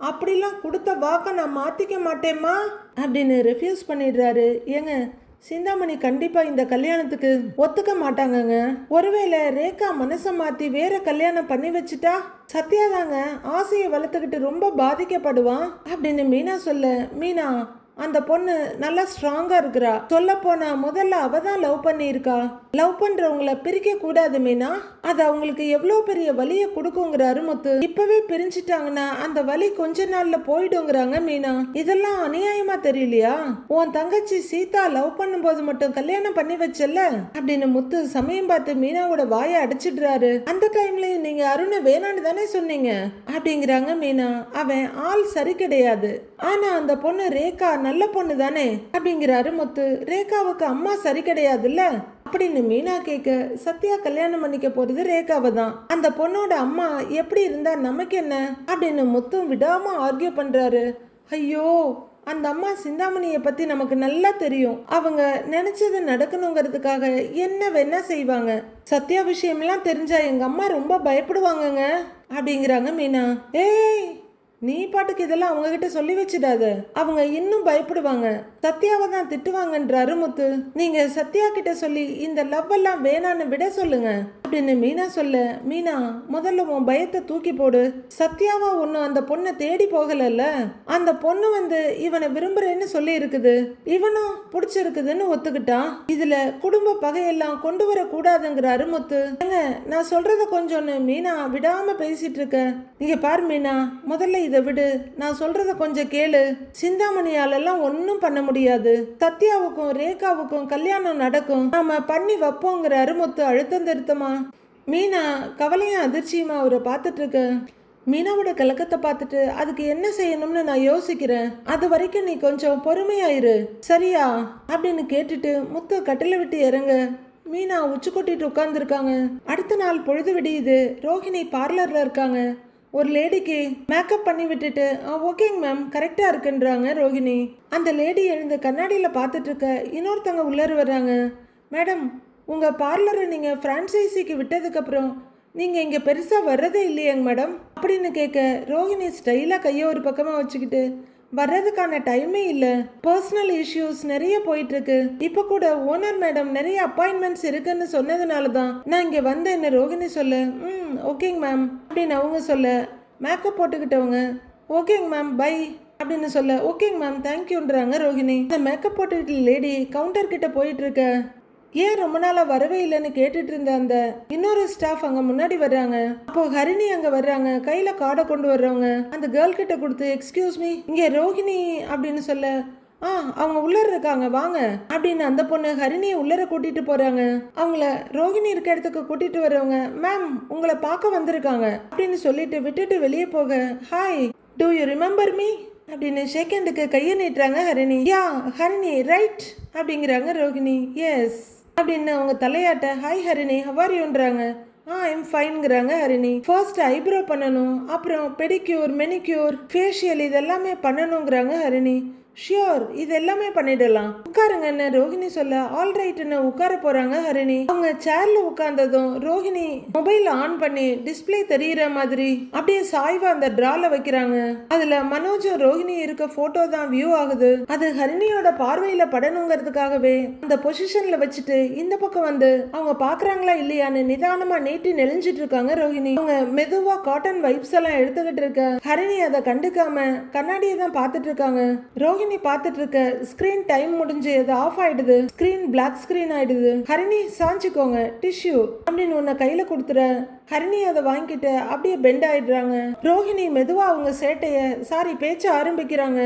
அப்படிலாம் கொடுத்த வாக்க நான் மாத்திக்க மாட்டேம்மா அப்படின்னு ரெஃப்யூஸ் பண்ணிடுறாரு. ஏங்க சிந்தாமணி கண்டிப்பா இந்த கல்யாணத்துக்கு ஒத்துக்க மாட்டாங்கங்க. ஒருவேளை ரேகா மனசை மாத்தி வேற கல்யாணம் பண்ணி வச்சுட்டா சத்யாதாங்க ஆசையை வளர்த்துக்கிட்டு ரொம்ப பாதிக்கப்படுவான் அப்படின்னு மீனா சொல்ல, மீனா அந்த பொண்ணு நல்லா ஸ்ட்ராங்கா இருக்கிறா. சொல்ல போனா முதல்ல அவ தான் லவ் பண்ணியிருக்கா. லவ் பண்றவங்கள பிரிக்க கூடாது மீனா, அது அவங்களுக்கு எவ்வளவு பெரிய வலியை கொடுக்குங்கிறாரு முத்து. இப்பவே பிரிஞ்சிட்டாங்கன்னா அந்த வலி கொஞ்ச நாள்ல போயிடுங்கிறாங்க மீனா. இதெல்லாம் அநியாயமா தெரியலையா? உன் தங்கச்சி சீதா லவ் பண்ணும்போது மட்டும் கல்யாணம் பண்ணி வச்சல அப்படின்னு முத்து சமயம் பார்த்து மீனாவோட வாயை அடிச்சிடுறாரு. அந்த டைம்லயும் நீங்க அருணை வேணான்னு தானே சொன்னீங்க அப்படிங்கிறாங்க மீனா. அவன் ஆள் சரி கிடையாது, ஆனா அந்த பொண்ணு ரேகா நல்ல பொண்ணு தானே அப்படிங்கிறாரு முத்து. ரேகாவுக்கு அம்மா சரி கிடையாதுல்ல அப்படின்னு மீனா கேட்க, சத்யா கல்யாணம் பண்ணிக்க போறது ரேகாவை தான். அந்த பொண்ணோட அம்மா எப்படி இருந்தா நமக்கு என்ன அப்படின்னு முத்து விடாம ஆர்கியூ பண்றாரு. ஐயோ அந்த அம்மா சிந்தாமணியை பத்தி நமக்கு நல்லா தெரியும். அவங்க நினைச்சது நடக்கணுங்கிறதுக்காக என்ன வேணா செய்வாங்க. சத்யா விஷயம்லாம் தெரிஞ்சா எங்க அம்மா ரொம்ப பயப்படுவாங்கங்க அப்படிங்கிறாங்க மீனா. ஏய் நீ பாட்டுக்கு இதெல்லாம் அவங்க கிட்ட சொல்லி வச்சிடாத, அவங்க இன்னும் பயப்படுவாங்க, சத்யாவை தான் திட்டுவாங்கன்றாரு முத்து. நீங்க சத்யா கிட்ட சொல்லி இந்த லவ் எல்லாம் வேணான்னு விட சொல்லுங்க அப்படின்னு மீனா சொல்ல, மீனா முதல்ல உன் பயத்தை தூக்கி போடு. சத்யாவா ஒன்னும் அந்த பொண்ணை தேடி போகலல்ல, அந்த பொண்ணு வந்து இவனை விரும்புறேன்னு சொல்லி இருக்குது, இவனும் பிடிச்சிருக்குதுன்னு ஒத்துக்கிட்டான். இதுல குடும்ப பகையெல்லாம் கொண்டு வர கூடாதுங்கிறாரு முத்து. நான் சொல்றத கொஞ்சம் மீனா விடாம பேசிட்டு இருக்க. நீங்க பாரு மீனா, முதல்ல இதை விடு, நான் சொல்றத கொஞ்சம் கேளு. சிந்தாமணியாலெல்லாம் ஒன்னும் பண்ண முடியாது. சத்யாவுக்கும் ரேகாவுக்கும் கல்யாணம் நடக்கும், நாம பண்ணி வைப்போங்கிறாரு முத்து அழுத்தம் திருத்தமா. மீனா கவலையும் அதிர்ச்சியுமா அவரை பார்த்துட்டு இருக்க. மீனாவோட கலக்கத்தை பார்த்துட்டு அதுக்கு என்ன செய்யணும்னு நான் யோசிக்கிறேன், அது வரைக்கும் நீ கொஞ்சம் பொறுமையாயிரு சரியா அப்படின்னு கேட்டுட்டு முத்து கட்டில விட்டு இறங்க. மீனா உச்சி கொட்டிட்டு உட்கார்ந்துருக்காங்க. அடுத்த நாள் பொழுது விடியுது. ரோஹிணி பார்லர்ல இருக்காங்க. ஒரு லேடிக்கு மேக்கப் பண்ணி விட்டுட்டு ஓகேங்க மேம் கரெக்டா இருக்குன்றாங்க ரோஹிணி. அந்த லேடி எழுந்து கண்ணாடியில பார்த்துட்டு இருக்க இன்னொருத்தவங்க உள்ளார வர்றாங்க. மேடம் உங்க பார்லரை நீங்க பிரான்சைசிக்கு விட்டதுக்கு அப்புறம் நீங்க இங்க பெருசா வர்றதே இல்லையாங்க மேடம் அப்படின்னு கேட்க, ரோஹிணி ஸ்டைலா கையை ஒரு பக்கமா வச்சுக்கிட்டு, வர்றதுக்கான டைமே இல்லை, பர்சனல் இஷ்யூஸ் நிறைய போயிட்டு இருக்கு, இப்ப கூட ஓனர் மேடம் நிறைய அப்பாயின்மெண்ட்ஸ் இருக்குன்னு சொன்னதுனால தான் நான் இங்க வந்தேன்னு ரோஹிணி சொல்ல, ஓகேங்க மேம் அப்படின்னு அவங்க சொல்ல, மேக்கப் போட்டுக்கிட்டவங்க ஓகேங்க மேம் பை அப்படின்னு சொல்ல, ஓகேங்க மேம் தேங்க்யூன்றாங்க ரோஹிணி. இந்த மேக்கப் போட்டுக்கிட்ட லேடி கவுண்டர் கிட்ட போயிட்டு இருக்க, ஏன் ரொம்ப நாளா வரவே இல்லைன்னு கேட்டுட்டு இருந்த அந்த இன்னொரு ஸ்டாஃப் அங்க முன்னாடி வர்றாங்க. அப்போ ஹரிணி அங்க வர்றாங்க. கையில கார்டை கொண்டு வர்றவங்க அந்த கேர்ள் கிட்ட கொடுத்து, எக்ஸ்கியூஸ் மீ இங்க ரோஹிணி அப்படின்னு சொல்ல, அவங்க உள்ளர இருக்காங்க வாங்க அப்படின்னு அந்த பொண்ணு ஹரிணியை உள்ளர கூட்டிட்டு போறாங்க. அவங்கள ரோஹிணி இருக்க இடத்துக்கு கூட்டிட்டு வர்றவங்க, மேம் உங்களை பார்க்க வந்திருக்காங்க அப்படின்னு சொல்லிட்டு விட்டுட்டு வெளியே போக, hi do you remember me அப்படின்னு ஷேக்கண்டுக்கு கையை நீட்டுறாங்க ஹரிணி. யா ஹரிணி ரைட் அப்படிங்கிறாங்க ரோஹிணி. எஸ் அப்படின்னு அவங்க தலையாட்ட, ஹாய் ஹரிணி ஹவ் ஆர் யூன்றாங்க. ஐம் ஃபைன்ங்கிறாங்க ஹரிணி. ஃபர்ஸ்ட் ஐப்ரோ பண்ணணும், அப்புறம் பெடிக்யூர் மெனிக்யூர் ஃபேஷியல் இதெல்லாமே பண்ணணுங்கிறாங்க ஹரிணி. ஷியோர் இது எல்லாமே பண்ணிடலாம் உட்காருங்கன்னு ரோஹிணி சொல்ல, ஆல் ரைட்னு உட்கார போறாங்க ஹரிணி. அவங்க சேர்ல உட்கார்ந்ததும் ரோஹிணி மொபைல் ஆன் பண்ணி டிஸ்பிளே தெரியற மாதிரி அப்படியே சாய்வா அந்த டிரால வைக்கிறாங்க. அதுல மனோஜும் ரோஹிணி இருக்க போட்டோ தான் வியூ ஆகுது. அது ஹரிணியோட பார்வையில படணுங்கிறதுக்காகவே அந்த பொசிஷன்ல வச்சுட்டு இந்த பக்கம் வந்து அவங்க பாக்குறாங்களா இல்லையான்னு நிதானமா நீட்டி நெளிஞ்சிட்டு இருக்காங்க ரோஹிணி. அவங்க மெதுவா காட்டன் வைப்ஸ் எல்லாம் எடுத்துக்கிட்டு இருக்க ஹரிணி அதை கண்டுக்காம கண்ணாடியை தான் பார்த்துட்டு இருக்காங்க. ரோஹிணி ரோஹிணி பார்த்துட்டு இருக்க ஸ்கிரீன் டைம் முடிஞ்சு அது ஆஃப் ஆயிடுது. ஸ்கிரீன் பிளாக் ஸ்கிரீன் ஆயிடுது. ஹரிணி சாஞ்சிக்கோங்க டிஷ்யூ அப்படின்னு உன்னை கையில கொடுத்துற. ஹரிணி அதை வாங்கிட்டு அப்படியே பெண்ட் ஆயிடுறாங்க. ரோஹிணி மெதுவா அவங்க சேட்டைய பேச்ச ஆரம்பிக்கிறாங்க.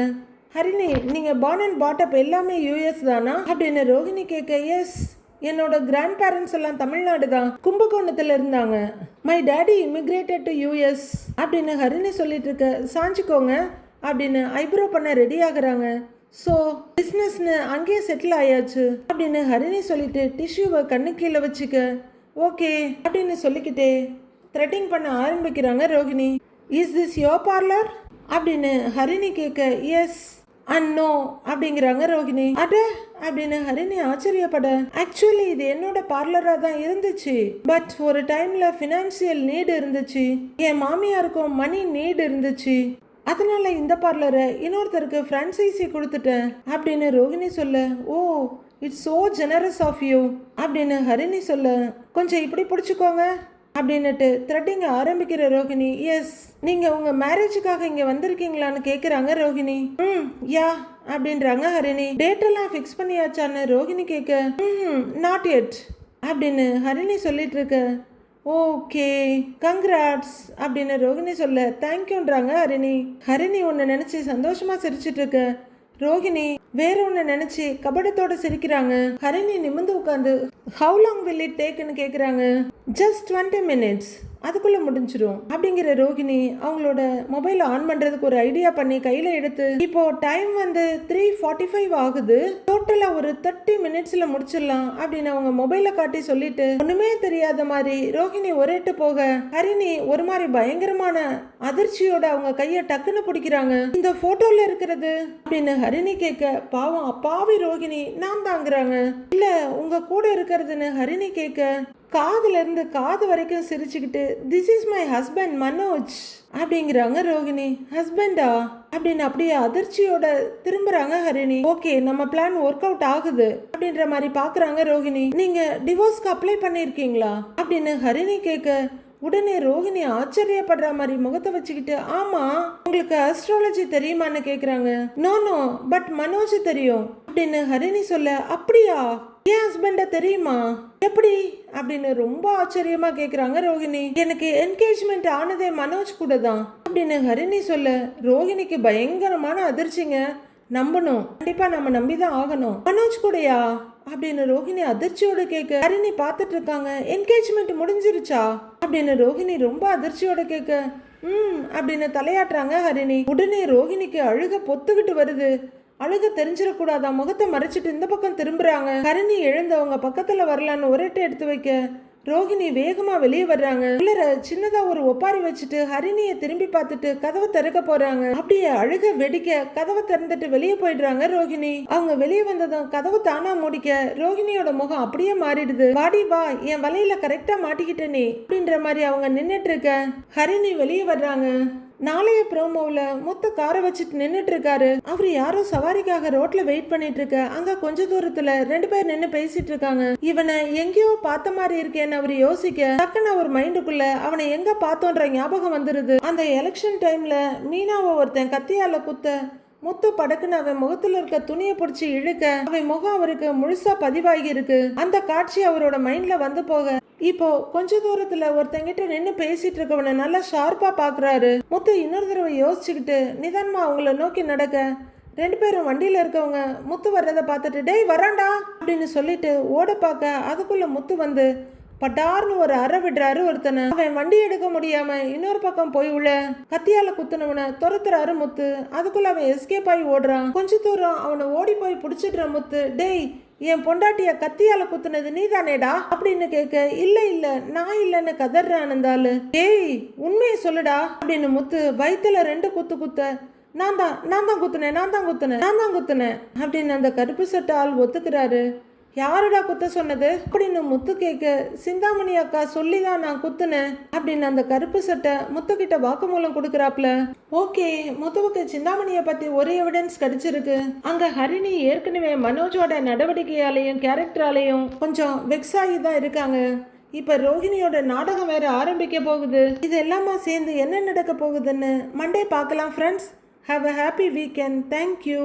ஹரிணி, நீங்க பார்ன் அண்ட் பாட்டப் எல்லாமே யூஎஸ் தானா அப்படின்னு ரோஹிணி கேட்க, எஸ், என்னோட கிராண்ட் பேரண்ட்ஸ் எல்லாம் தமிழ்நாடு தான், கும்பகோணத்துல இருந்தாங்க. மை டேடி இமிகிரேட்டட் டு யூஎஸ் அப்படின்னு ஹரிணி சொல்லிட்டு இருக்க. சாஞ்சிக்கோங்க அப்படின்னு ஐப்ரோ பண்ண ரெடி ஆகுறாங்க. ஸோ பிஸ்னஸ்னு அங்கேயே செட்டில் ஆயாச்சு அப்படின்னு ஹரிணி சொல்லிட்டு டிஷ்யூவை கண்ணு கீழே வச்சுக்க. ஓகே அப்படின்னு சொல்லிக்கிட்டே த்ரெட்டிங் பண்ண ஆரம்பிக்கிறாங்க Rohini. Is this your parlour அப்படின்னு ஹரிணி கேட்க, எஸ் அண்ட் நோ அப்படிங்கிறாங்க ரோஹிணி. அட அப்படின்னு ஹரிணி ஆச்சரியப்பட, ஆக்சுவலி இது என்னோட பார்லரா தான் இருந்துச்சு. பட் ஒரு டைம்ல ஃபினான்சியல் நீடு இருந்துச்சு. என் மாமியாருக்கும் மணி நீடு இருந்துச்சு. அதனால இந்த பார்லரை இன்னொருத்தருக்கு ஃப்ரான்ச்சைசி கொடுத்துட்டேன் அப்படின்னு ரோஹிணி சொல்ல. Oh, it's so generous of you அப்படின்னு ஹரிணி சொல்ல. கொஞ்சம் இப்படி பிடிச்சிக்கோங்க அப்படின்னுட்டு த்ரெட்டிங்க ஆரம்பிக்கிற ரோஹிணி. எஸ், நீங்க உங்க மேரேஜுக்காக இங்க வந்திருக்கீங்களான்னு கேக்குறாங்க ரோஹிணி. யா அப்படின்றாங்க ஹரிணி. டேட் எல்லாம் ஃபிக்ஸ் பண்ணியாச்சான்னு ரோஹிணி கேட்க, நாட் எட் அப்படின்னு ஹரிணி சொல்லிட்டு இருக்க. ஓகே கங்க்ராட்ஸ் அப்படின்னு ரோஹிணி சொல்ல. தேங்க்யூன்றாங்க ஹரிணி. ஹரிணி ஒன்னு நினைச்சு சந்தோஷமா சிரிச்சிட்டு இருக்க. ரோஹிணி வேற ஒன்னு நினைச்சு கபடத்தோட சிரிக்கிறாங்க. ஹரிணி நிமிந்து உட்காந்து ஹவு லாங் வில் இட் டேக்னு கேக்குறாங்க. ஜஸ்ட் 20 minutes, அதுக்குள்ள முடிஞ்சிடும் அப்படிங்கிற ரோஹிணி அவங்களோட மொபைல் ஆன் பண்றதுக்கு ஒரு ஐடியா பண்ணி கையில எடுத்து, இப்போ டைம் வந்து 3:45 ஆகுது, டோட்டலா ஒரு 30 minutesல முடிச்சிடலாம் அப்படின்னு அவங்க மொபைலை காட்டி சொல்லிட்டு ஒண்ணுமே தெரியாத மாதிரி ரோஹிணி ஒரேட்டு போக ஹரிணி ஒரு மாதிரி பயங்கரமான அதிர்ச்சியோட அவங்க கைய டக்குன்னு பிடிக்கிறாங்க. இந்த போட்டோல இருக்கிறது அப்படின்னு ஹரிணி கேட்க, பாவம் அப்பாவி ரோஹிணி நான் தாங்கிறாங்க. இல்ல உங்க கூட இருக்கிறதுன்னு ஹரிணி கேட்க, காதுல இருந்து காது வரைக்கும் சிரிச்சுக்கிட்டு, this is my husband Manoj அப்படிங்கிறாங்க ரோஹிணி. ஹஸ்பண்டா அப்படின்னு அப்படியே அதிர்ச்சியோட திரும்புறாங்க ஹரிணி. ஓகே, நம்ம பிளான் ஒர்க் அவுட் ஆகுது அப்படின்ற மாதிரி பாக்குறாங்க ரோஹிணி. நீங்க டிவோர்ஸ்க்கு அப்ளை பண்ணிருக்கீங்களா அப்படின்னு ஹரிணி கேட்க, உடனே ரோஹிணி ஆச்சரியப்படுற மாதிரி முகத்தை வச்சுக்கிட்டு, ஆமா உங்களுக்கு அஸ்ட்ராலஜி தெரியுமான்னு கேக்குறாங்க. நோ நோ, பட் மனோஜ் தெரியும் அப்படின்னு ஹரிணி சொல்ல. அப்படியா, என் ஹஸ்பண்ட தெரியுமா, எப்படி அப்படின்னு ரொம்ப ஆச்சரியமா கேக்குறாங்க ரோஹிணி. எனக்கு என்கேஜ்மெண்ட் ஆனதே மனோஜ் கூட தான் அப்படின்னு ஹரிணி சொல்ல. ரோஹிணிக்கு பயங்கரமான அதிர்ச்சிங்க. நம்பணும், கண்டிப்பா நம்ம நம்பிதான் ஆகணும். மனோஜ் கூடயா அப்படின்னு ரோஹிணி அதிர்ச்சியோட கேட்க, ஹரிணி பார்த்துட்டு இருக்காங்க. என்கேஜ்மெண்ட் முடிஞ்சிருச்சா அப்படின்னு ரோஹிணி ரொம்ப அதிர்ச்சியோட கேட்க, அப்படின்னு தலையாட்டுறாங்க ஹரிணி. உடனே ரோஹிணிக்கு அழுக பொத்துக்கிட்டு வருது. அழுக தெரிஞ்சிடக்கூடாதா முகத்தை மறைச்சிட்டு இந்த பக்கம் திரும்புறாங்க. ஹரிணி எழுந்தவங்க பக்கத்துல வரலான்னு ஒரேட்டை எடுத்து வைக்க ரோஹிணி வேகமா வெளியே வர்றாங்க. உள்ளர சின்னதா ஒரு ஒப்பாரி வச்சுட்டு ஹரிணியை திரும்பி பார்த்துட்டு கதவை திறக்க போறாங்க. அப்படியே அழுக வெடிக்க கதவை திறந்துட்டு வெளியே போயிடுறாங்க ரோஹிணி. அவங்க வெளியே வந்ததும் கதவு தானா மூடிக்க ரோஹிணியோட முகம் அப்படியே மாறிடுது. வாடி வா, என் வலையில கரெக்டா மாட்டிக்கிட்டேனே அப்படின்ற மாதிரி அவங்க நின்னுட்டு இருக்க ஹரிணி வெளியே வர்றாங்க. நாளைய ப்ரோமோவில் மொத்த காரை வச்சுட்டு நின்றுட்டு இருக்காரு. அவர் யாரோ சவாரிக்காக ரோட்ல வெயிட் பண்ணிட்டு இருக்க. அங்க கொஞ்ச தூரத்துல 2 பேர் நின்று பேசிட்டு இருக்காங்க. இவனை எங்கேயோ பார்த்த மாதிரி இருக்கேன்னு அவர் யோசிக்க, டக்குன்னு அவர் மைண்டுக்குள்ள அவனை எங்க பார்த்தோன்ற ஞாபகம் வந்துருது. அந்த எலெக்ஷன் டைம்ல மீனாவை ஒருத்தன் கத்தியால குத்த முத்து படக்குன்னு அவன் முகத்துல இருக்க துணியை பிடிச்சி இழுக்க அவன் முகம் அவருக்கு முழுசா பதிவாகி இருக்கு. அந்த காட்சி அவரோட மைண்ட்ல வந்து போக இப்போ கொஞ்ச தூரத்துல ஒருத்தங்கிட்ட நின்று பேசிட்டு இருக்கவனை நல்லா ஷார்ப்பா பாக்குறாரு. முத்து இன்னொரு தடவை யோசிச்சுக்கிட்டு நிதானமா அவங்கள நோக்கி நடக்க 2 பேரும் வண்டியில இருக்கவங்க முத்து வர்றதை பார்த்துட்டு, டேய் வராண்டா அப்படின்னு சொல்லிட்டு ஓட பார்க்க அதுக்குள்ள முத்து வந்து பட்டார்னு ஒரு அற விடுறாரு ஒருத்தனை. அவன் வண்டி எடுக்க முடியாம இன்னொரு பக்கம் போய் உள்ள கத்தியால குத்துனவனை துரத்துறாரு முத்து. அதுக்குள்ள அவன் எஸ்கேப் ஆகி ஓடுறான். கொஞ்ச தூரம் அவனை ஓடி போய் பிடிச்சிடுற முத்து, டேய் என் பொண்டாட்டிய கத்தியால குத்துனது நீ தானேடா அப்படின்னு கேட்க, இல்ல இல்ல நான் இல்லன்னு கதறான் அந்த ஆளு. டேய் உண்மையை சொல்லுடா அப்படின்னு முத்து வயிற்றுல 2 குத்து குத்த, நான் தான் குத்துனேன் அப்படின்னு அந்த கருப்பு சட்ட ஆள் ஒத்துக்கிறாரு. யாருடா குத்த சொன்னது அப்படின்னு முத்து கேட்க, சிந்தாமணி அக்கா சொல்லிதான் நான் குத்துனேன் அப்படின்னு அந்த கருப்பு சட்டை முத்துக்கிட்ட வாக்குமூலம் கொடுக்குறாப்ல. ஓகே, முத்துவுக்கு சிந்தாமணியை பத்தி ஒரு எவிடன்ஸ் கிடைச்சிருக்கு. அங்க ஹரிணி ஏற்கனவே மனோஜோட நடவடிக்கையாலையும் கேரக்டராலையும் கொஞ்சம் வெக்ஸாகி தான் இருக்காங்க. இப்ப ரோஹிணியோட நாடகம் வேற ஆரம்பிக்க போகுது. இது எல்லாமா சேர்ந்து என்ன நடக்க போகுதுன்னு மண்டே பார்க்கலாம் friends. Have a happy weekend. Thank you.